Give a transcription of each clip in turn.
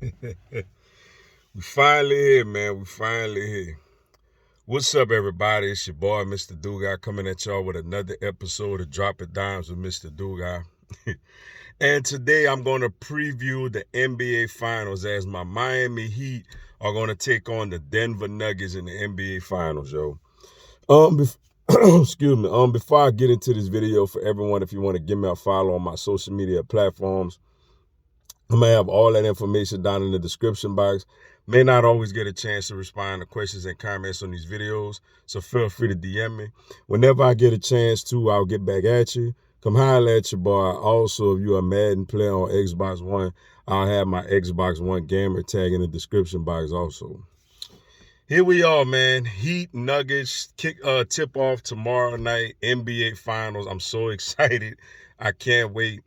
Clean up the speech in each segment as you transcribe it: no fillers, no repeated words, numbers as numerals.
We finally here, man. We finally here. What's up, everybody? It's your boy, Mr. Dugai, coming at y'all with another episode of Drop It Dimes with Mr. Dugai. And today I'm going to preview the NBA Finals as my Miami Heat are going to take on the Denver Nuggets in the NBA Finals, yo. Excuse me. Before I get into this video, for everyone, if you want to give me a follow on my social media platforms, I'm going to have all that information down in the description box. May not always get a chance to respond to questions and comments on these videos, so feel free to DM me. Whenever I get a chance to, I'll get back at you. Come holler at your boy. Also, if you're a Madden player on Xbox One, I'll have my Xbox One gamer tag in the description box also. Here we are, man. Heat Nuggets tip off tomorrow night, NBA Finals. I'm so excited. I can't wait.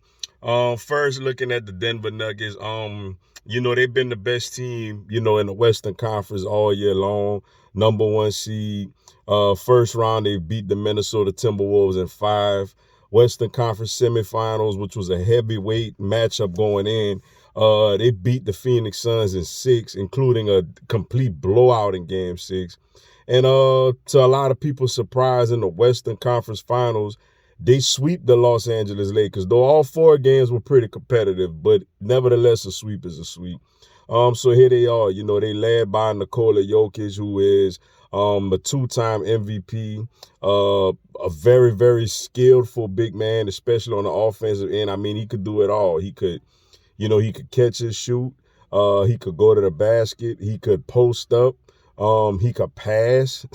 First looking at the Denver Nuggets, they've been the best team, in the Western Conference all year long. Number one seed. First round, they beat the Minnesota Timberwolves in 5. Western Conference semifinals, which was a heavyweight matchup going in. They beat the Phoenix Suns in 6, including a complete blowout in Game 6. And to a lot of people's surprise, in the Western Conference Finals, they sweep the Los Angeles Lakers. Though all 4 games were pretty competitive, but nevertheless, a sweep is a sweep. So here they are. They led by Nikola Jokic, who is a 2-time MVP, a very, very skillful big man, especially on the offensive end. I mean, he could do it all. He could catch and shoot. He could go to the basket. He could post up. He could pass.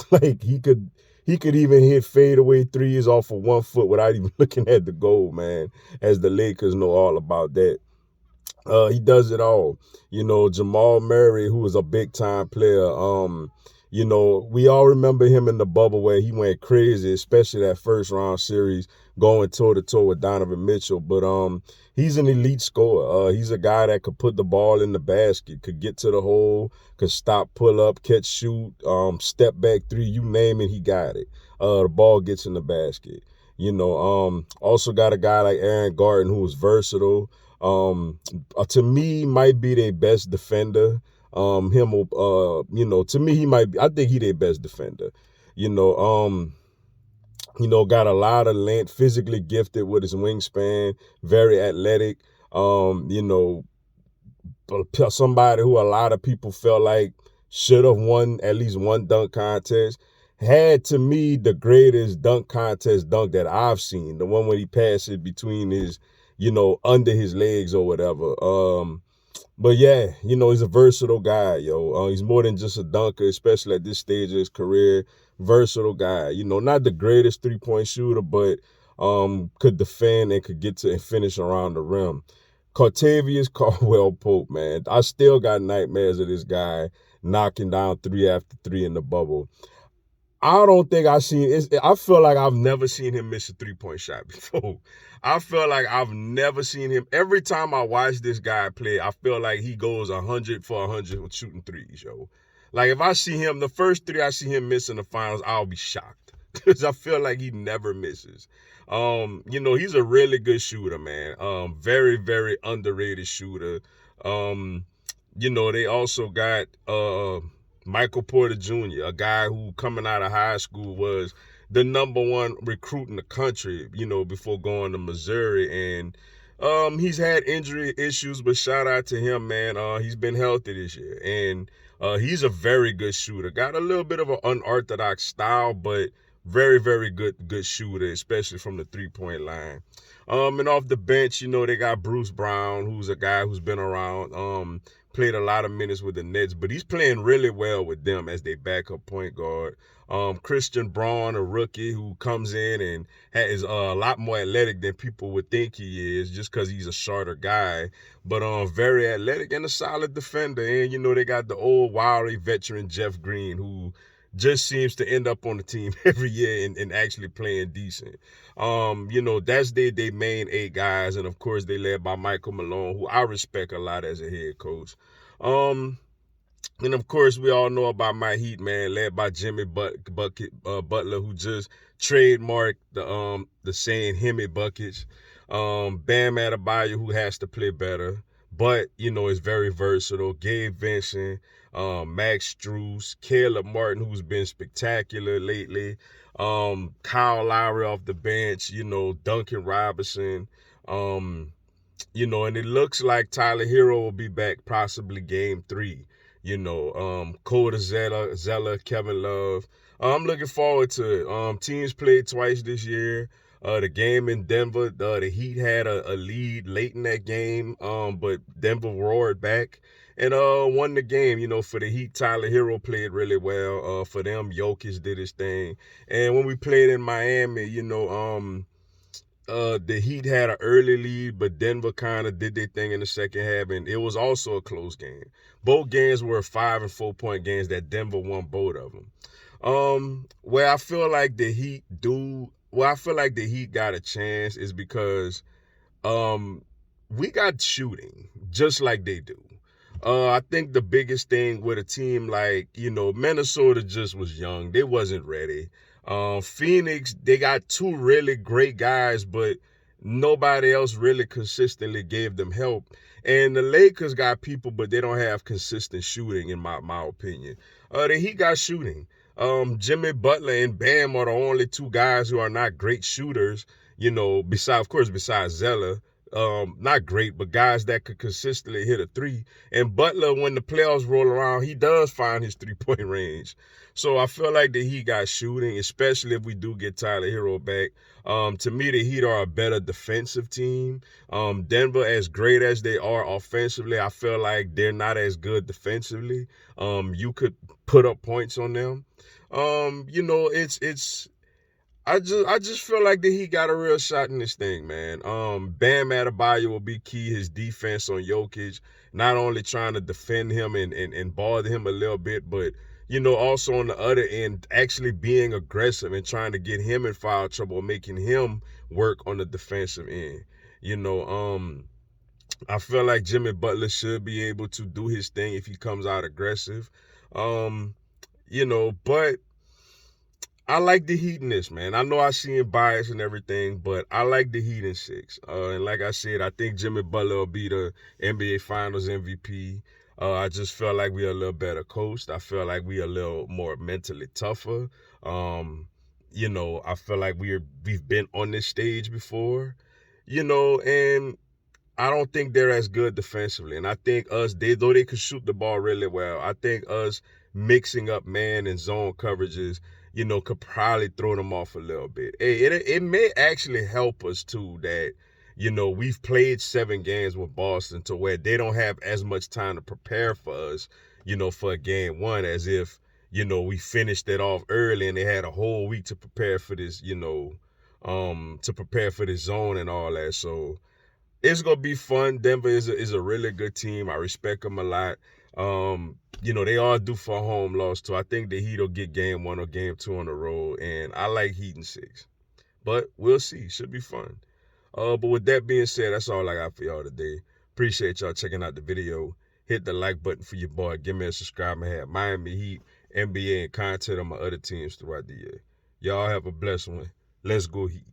He could even hit fadeaway threes off of 1 foot without even looking at the goal, man, as the Lakers know all about that. He does it all. Jamal Murray, who is a big-time player, we all remember him in the bubble where he went crazy, especially that first-round series going toe-to-toe with Donovan Mitchell. But he's an elite scorer. He's a guy that could put the ball in the basket, could get to the hole, could stop, pull up, catch, shoot, step back 3, you name it, he got it. The ball gets in the basket. Also got a guy like Aaron Gordon, who is versatile. To me, might be their best defender. To me, I think he their best defender. Got a lot of length, physically gifted with his wingspan, very athletic. Somebody who a lot of people felt like should have won at least one dunk contest. Had, to me, the greatest dunk contest dunk that I've seen. The one when he passed it between his, under his legs or whatever. But yeah, he's a versatile guy, yo. He's more than just a dunker, especially at this stage of his career. Versatile guy, not the greatest 3-point shooter, but could defend and could get to and finish around the rim. Kentavious Caldwell-Pope, man. I still got nightmares of this guy knocking down 3 after 3 in the bubble. I don't think I feel like I've never seen him miss a 3-point shot before. I feel like I've never seen him. Every time I watch this guy play, I feel like he goes 100 for 100 with shooting threes, yo. Like, if I see him, the first 3 I see him miss in the finals, I'll be shocked. Because I feel like he never misses. He's a really good shooter, man. Very, very underrated shooter. They also got Michael Porter Jr., a guy who coming out of high school was the #1 recruit in the country, before going to Missouri. And he's had injury issues, but shout out to him, man. He's been healthy this year. And he's a very good shooter. Got a little bit of an unorthodox style, but very, very good shooter, especially from the 3-point line. And off the bench, they got Bruce Brown, who's a guy who's been around, played a lot of minutes with the Nets, but he's playing really well with them as their backup point guard. Christian Braun, a rookie who comes in and is a lot more athletic than people would think he is, just because he's a shorter guy, but very athletic and a solid defender. And they got the old wiry veteran Jeff Green, who just seems to end up on the team every year and actually playing decent. That's their main 8 guys, and of course they led by Michael Malone, who I respect a lot as a head coach. And of course we all know about my Heat, man, led by Jimmy Butler, who just trademarked the saying "Himmy buckets." Bam Adebayo, who has to play better. but, is very versatile. Gabe Vincent, Max Strus, Caleb Martin, who's been spectacular lately, Kyle Lowry off the bench, Duncan Robinson, and it looks like Tyler Hero will be back possibly game 3. Coda Zeller, Kevin Love. I'm looking forward to it. Teams played twice this year. The game in Denver, the Heat had a lead late in that game, but Denver roared back and won the game. For the Heat, Tyler Hero played really well. For them, Jokic did his thing. And when we played in Miami, the Heat had an early lead, but Denver kind of did their thing in the second half, and it was also a close game. Both games were 5 and 4 point games that Denver won both of them. Where I feel like the Heat got a chance is because we got shooting just like they do. I think the biggest thing with a team like, Minnesota just was young. They wasn't ready. Phoenix, they got 2 really great guys, but nobody else really consistently gave them help. And the Lakers got people, but they don't have consistent shooting, in my opinion. The Heat got shooting. Jimmy Butler and Bam are the only 2 guys who are not great shooters, besides Zeller. Not great, but guys that could consistently hit a 3. And Butler, when the playoffs roll around, he does find his 3-point range. So I feel like the Heat got shooting, especially if we do get Tyler Hero back. To me, the Heat are a better defensive team. Denver, as great as they are offensively, I feel like they're not as good defensively. You could put up points on them. I just feel like that he got a real shot in this thing, man. Bam Adebayo will be key. His defense on Jokic, not only trying to defend him and bother him a little bit, but also on the other end, actually being aggressive and trying to get him in foul trouble, making him work on the defensive end. I feel like Jimmy Butler should be able to do his thing if he comes out aggressive. But I like the Heat in this, man. I know I seem biased and everything, but I like the Heat in 6. And like I said, I think Jimmy Butler will be the NBA Finals MVP. I just feel like we're a little better coached. I feel like we're a little more mentally tougher. I feel like we've been on this stage before, and I don't think they're as good defensively. And I think though they could shoot the ball really well, I think us mixing up man and zone coverages, could probably throw them off a little bit. Hey, it may actually help us too that, we've played 7 games with Boston to where they don't have as much time to prepare for us, for game 1 as if, we finished it off early and they had a whole week to prepare for this, to prepare for this zone and all that. So it's gonna be fun. Denver is a really good team. I respect them a lot. They all do for a home loss too. I think the Heat will get game 1 or game 2 on the road, and I like Heat in 6. But we'll see. Should be fun. But with that being said, that's all I got for y'all today. Appreciate y'all checking out the video. Hit the like button for your boy. Give me a subscribe. I have Miami Heat, NBA, and content on my other teams throughout the year. Y'all have a blessed one. Let's go Heat.